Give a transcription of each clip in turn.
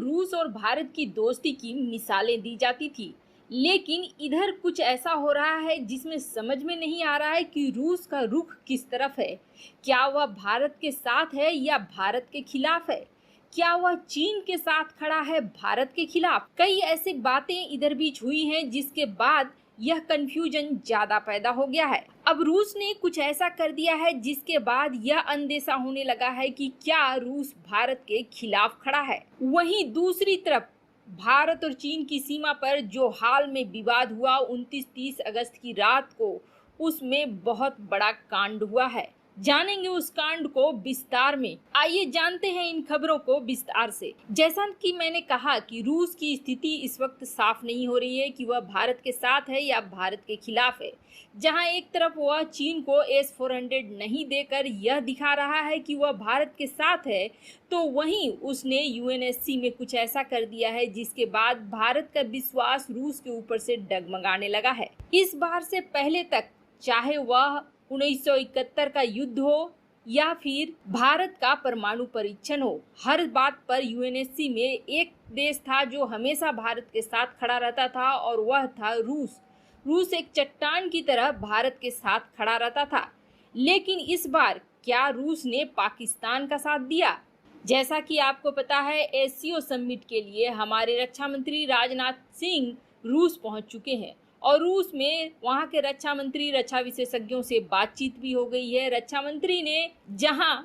रूस और भारत की दोस्ती की मिसालें दी जाती थी, लेकिन इधर कुछ ऐसा हो रहा है जिसमें समझ में नहीं आ रहा है कि रूस का रुख किस तरफ है। क्या वह भारत के साथ है या भारत के खिलाफ है? क्या वह चीन के साथ खड़ा है भारत के खिलाफ? कई ऐसी बातें इधर बीच हुई हैं जिसके बाद यह कंफ्यूजन ज्यादा पैदा हो गया है। अब रूस ने कुछ ऐसा कर दिया है जिसके बाद यह अंदेशा होने लगा है कि क्या रूस भारत के खिलाफ खड़ा है। वहीं दूसरी तरफ भारत और चीन की सीमा पर जो हाल में विवाद हुआ 29-30 अगस्त की रात को, उसमें बहुत बड़ा कांड हुआ है। जानेंगे उस कांड को विस्तार में। आइए जानते हैं इन खबरों को विस्तार से। जैसा कि मैंने कहा कि रूस की स्थिति इस वक्त साफ नहीं हो रही है कि वह भारत के साथ है या भारत के खिलाफ है। जहां एक तरफ वह चीन को S-400 नहीं देकर यह दिखा रहा है कि वह भारत के साथ है, तो वहीं उसने UNSC में कुछ ऐसा कर दिया है जिसके बाद भारत का विश्वास रूस के ऊपर से डगमगाने लगा है। इस बार से पहले तक, चाहे वह 1971 का युद्ध हो या फिर भारत का परमाणु परीक्षण हो, हर बात पर UNSC में एक देश था जो हमेशा भारत के साथ खड़ा रहता था और वह था रूस। रूस एक चट्टान की तरह भारत के साथ खड़ा रहता था। लेकिन इस बार क्या रूस ने पाकिस्तान का साथ दिया? जैसा कि आपको पता है, SCO समिट के लिए हमारे रक्षा मंत्री राजनाथ सिंह रूस पहुंच चुके हैं और रूस में वहां के रक्षा मंत्री, रक्षा विशेषज्ञों से बातचीत भी हो गई है। रक्षा मंत्री ने जहां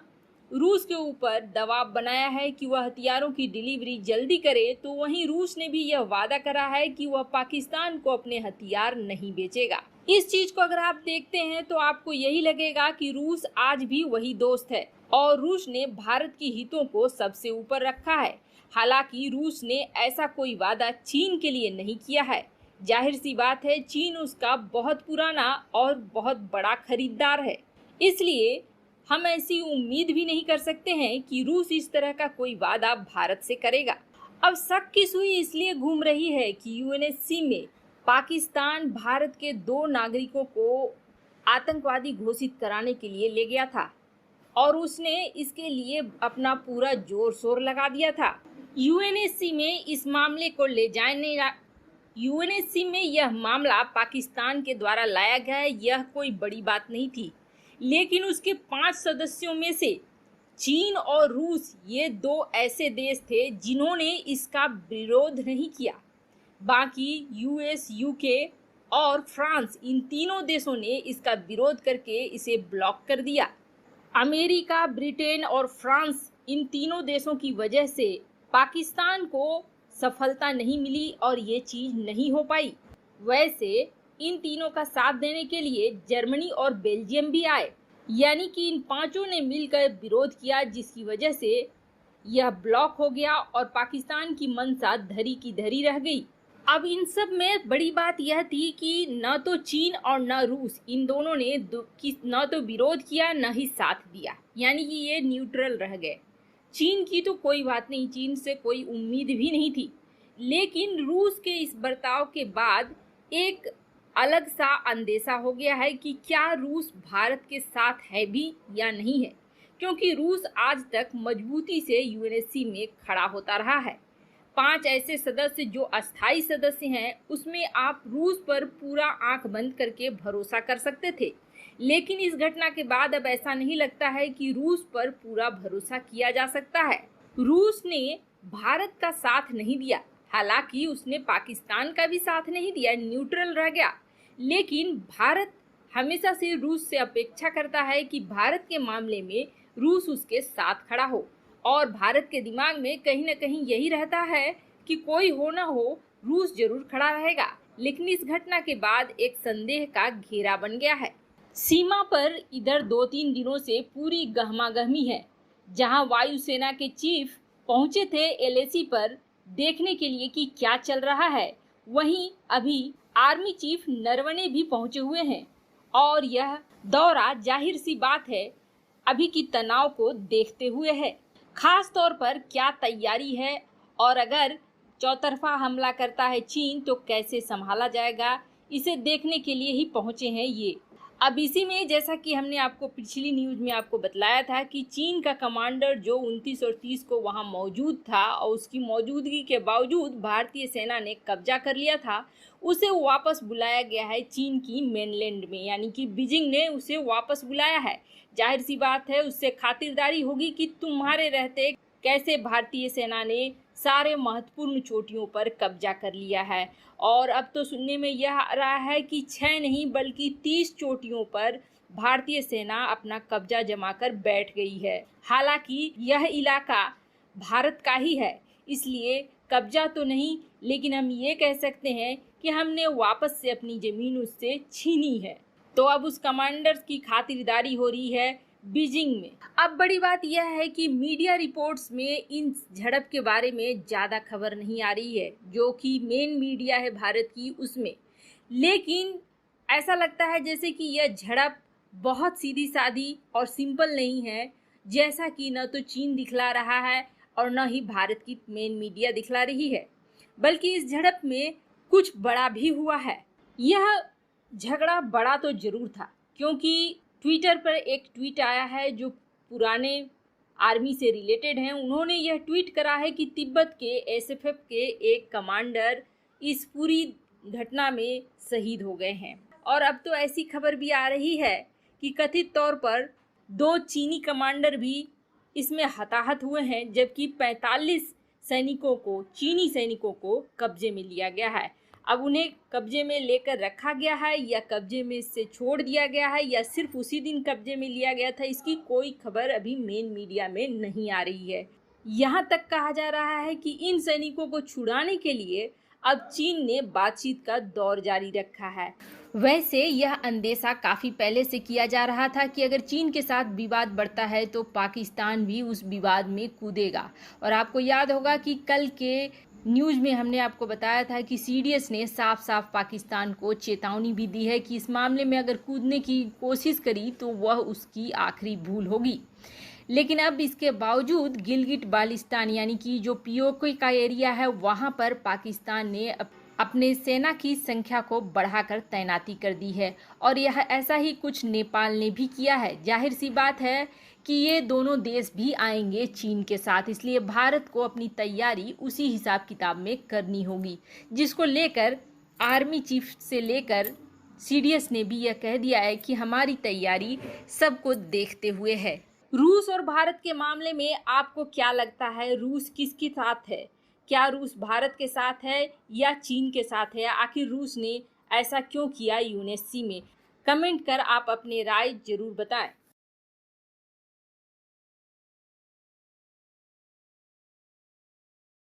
रूस के ऊपर दबाव बनाया है कि वह हथियारों की डिलीवरी जल्दी करे, तो वहीं रूस ने भी यह वादा करा है कि वह पाकिस्तान को अपने हथियार नहीं बेचेगा। इस चीज को अगर आप देखते हैं तो आपको यही लगेगा कि रूस आज भी वही दोस्त है और रूस ने भारत की हितों को सबसे ऊपर रखा है। हालांकि रूस ने ऐसा कोई वादा चीन के लिए नहीं किया है। जाहिर सी बात है, चीन उसका बहुत पुराना और बहुत बड़ा खरीदार है, इसलिए हम ऐसी उम्मीद भी नहीं कर सकते हैं कि रूस इस तरह का कोई वादा भारत से करेगा। अब शक की सुई इसलिए घूम रही है कि UNSC में पाकिस्तान भारत के 2 नागरिकों को आतंकवादी घोषित कराने के लिए ले गया था और उसने इसके लिए अपना पूरा जोर शोर लगा दिया था। UNSC में इस मामले को ले जाने UNSC में यह मामला पाकिस्तान के द्वारा लाया गया है, यह कोई बड़ी बात नहीं थी। लेकिन उसके 5 सदस्यों में से चीन और रूस, ये 2 ऐसे देश थे जिन्होंने इसका विरोध नहीं किया। बाकी US, UK और फ्रांस, इन तीनों देशों ने इसका विरोध करके इसे ब्लॉक कर दिया। अमेरिका, ब्रिटेन और फ्रांस, इन तीनों देशों की वजह से पाकिस्तान को सफलता नहीं मिली और ये चीज नहीं हो पाई। वैसे इन तीनों का साथ देने के लिए जर्मनी और बेल्जियम भी आए, यानी कि इन 5 ने मिलकर विरोध किया, जिसकी वजह से यह ब्लॉक हो गया और पाकिस्तान की मंशा धरी की धरी रह गई। अब इन सब में बड़ी बात यह थी कि न तो चीन और न रूस, इन दोनों ने न तो विरोध किया न ही साथ दिया, यानी कि ये न्यूट्रल रह गए। चीन की तो कोई बात नहीं, चीन से कोई उम्मीद भी नहीं थी। लेकिन रूस के इस बर्ताव के बाद एक अलग सा अंदेशा हो गया है कि क्या रूस भारत के साथ है भी या नहीं है, क्योंकि रूस आज तक मजबूती से UNSC में खड़ा होता रहा है। 5 ऐसे सदस्य जो अस्थायी सदस्य हैं, उसमें आप रूस पर पूरा आंख बंद करके भरोसा कर सकते थे। लेकिन इस घटना के बाद अब ऐसा नहीं लगता है कि रूस पर पूरा भरोसा किया जा सकता है। रूस ने भारत का साथ नहीं दिया, हालांकि उसने पाकिस्तान का भी साथ नहीं दिया, न्यूट्रल रह गया। लेकिन भारत हमेशा से रूस से अपेक्षा करता है कि भारत के मामले में रूस उसके साथ खड़ा हो, और भारत के दिमाग में कहीं न कहीं यही रहता है कि कोई हो ना हो, रूस जरूर खड़ा रहेगा। लेकिन इस घटना के बाद एक संदेह का घेरा बन गया है। सीमा पर इधर 2-3 दिनों से पूरी गहमागहमी है। जहां वायुसेना के चीफ पहुंचे थे LAC पर देखने के लिए कि क्या चल रहा है, वहीं अभी आर्मी चीफ नरवणे भी पहुंचे हुए हैं और यह दौरा जाहिर सी बात है अभी की तनाव को देखते हुए है। खास तौर पर क्या तैयारी है और अगर चौतरफा हमला करता है चीन तो कैसे संभाला जाएगा, इसे देखने के लिए ही पहुंचे हैं ये। अब इसी में जैसा कि हमने आपको पिछली न्यूज में आपको बतलाया था कि चीन का कमांडर जो 29 और 30 को वहां मौजूद था और उसकी मौजूदगी के बावजूद भारतीय सेना ने कब्जा कर लिया था, उसे वापस बुलाया गया है चीन की मेनलैंड में, यानी कि बीजिंग ने उसे वापस बुलाया है। जाहिर सी बात है उससे खातिरदारी होगी कि तुम्हारे रहते कैसे भारतीय सेना ने सारे महत्वपूर्ण चोटियों पर कब्जा कर लिया है। और अब तो सुनने में यह आ रहा है कि 6 नहीं बल्कि 30 चोटियों पर भारतीय सेना अपना कब्जा जमाकर बैठ गई है। हालांकि यह इलाका भारत का ही है, इसलिए कब्जा तो नहीं, लेकिन हम ये कह सकते हैं कि हमने वापस से अपनी जमीन उससे छीनी है। तो अब उस कमांडर की खातिरदारी हो रही है बीजिंग में। अब बड़ी बात यह है कि मीडिया रिपोर्ट्स में इन झड़प के बारे में ज़्यादा खबर नहीं आ रही है, जो कि मेन मीडिया है भारत की उसमें। लेकिन ऐसा लगता है जैसे कि यह झड़प बहुत सीधी सादी और सिंपल नहीं है, जैसा कि न तो चीन दिखला रहा है और न ही भारत की मेन मीडिया दिखला रही है, बल्कि इस झड़प में कुछ बड़ा भी हुआ है। यह झगड़ा बड़ा तो जरूर था, क्योंकि ट्विटर पर एक ट्वीट आया है जो पुराने आर्मी से रिलेटेड हैं। उन्होंने यह ट्वीट करा है कि तिब्बत के एसएफएफ के एक कमांडर इस पूरी घटना में शहीद हो गए हैं। और अब तो ऐसी खबर भी आ रही है कि कथित तौर पर 2 चीनी कमांडर भी इसमें हताहत हुए हैं, जबकि 45 चीनी सैनिकों को कब्जे में लिया गया है। अब उन्हें कब्जे में लेकर रखा गया है या कब्जे में से छोड़ दिया गया है या सिर्फ उसी दिन कब्जे में लिया गया था, इसकी कोई खबर अभी मेन मीडिया में नहीं आ रही है। यहाँ तक कहा जा रहा है कि इन सैनिकों को छुड़ाने के लिए अब चीन ने बातचीत का दौर जारी रखा है। वैसे यह अंदेशा काफ़ी पहले से किया जा रहा था कि अगर चीन के साथ विवाद बढ़ता है तो पाकिस्तान भी उस विवाद में कूदेगा। और आपको याद होगा कि कल के न्यूज़ में हमने आपको बताया था कि सीडीएस ने साफ साफ पाकिस्तान को चेतावनी भी दी है कि इस मामले में अगर कूदने की कोशिश करी तो वह उसकी आखिरी भूल होगी। लेकिन अब इसके बावजूद गिलगिट बाल्टिस्तान यानी कि जो पीओके का एरिया है, वहां पर पाकिस्तान ने अपने सेना की संख्या को बढ़ाकर तैनाती कर दी है। और यह ऐसा ही कुछ नेपाल ने भी किया है। जाहिर सी बात है कि ये दोनों देश भी आएंगे चीन के साथ, इसलिए भारत को अपनी तैयारी उसी हिसाब किताब में करनी होगी, जिसको लेकर आर्मी चीफ से लेकर सीडीएस ने भी यह कह दिया है कि हमारी तैयारी सबको देखते हुए है। रूस और भारत के मामले में आपको क्या लगता है, रूस किसके साथ है? क्या रूस भारत के साथ है या चीन के साथ है? आखिर रूस ने ऐसा क्यों किया यूएनएससी में? कमेंट कर आप अपनी राय जरूर बताएं।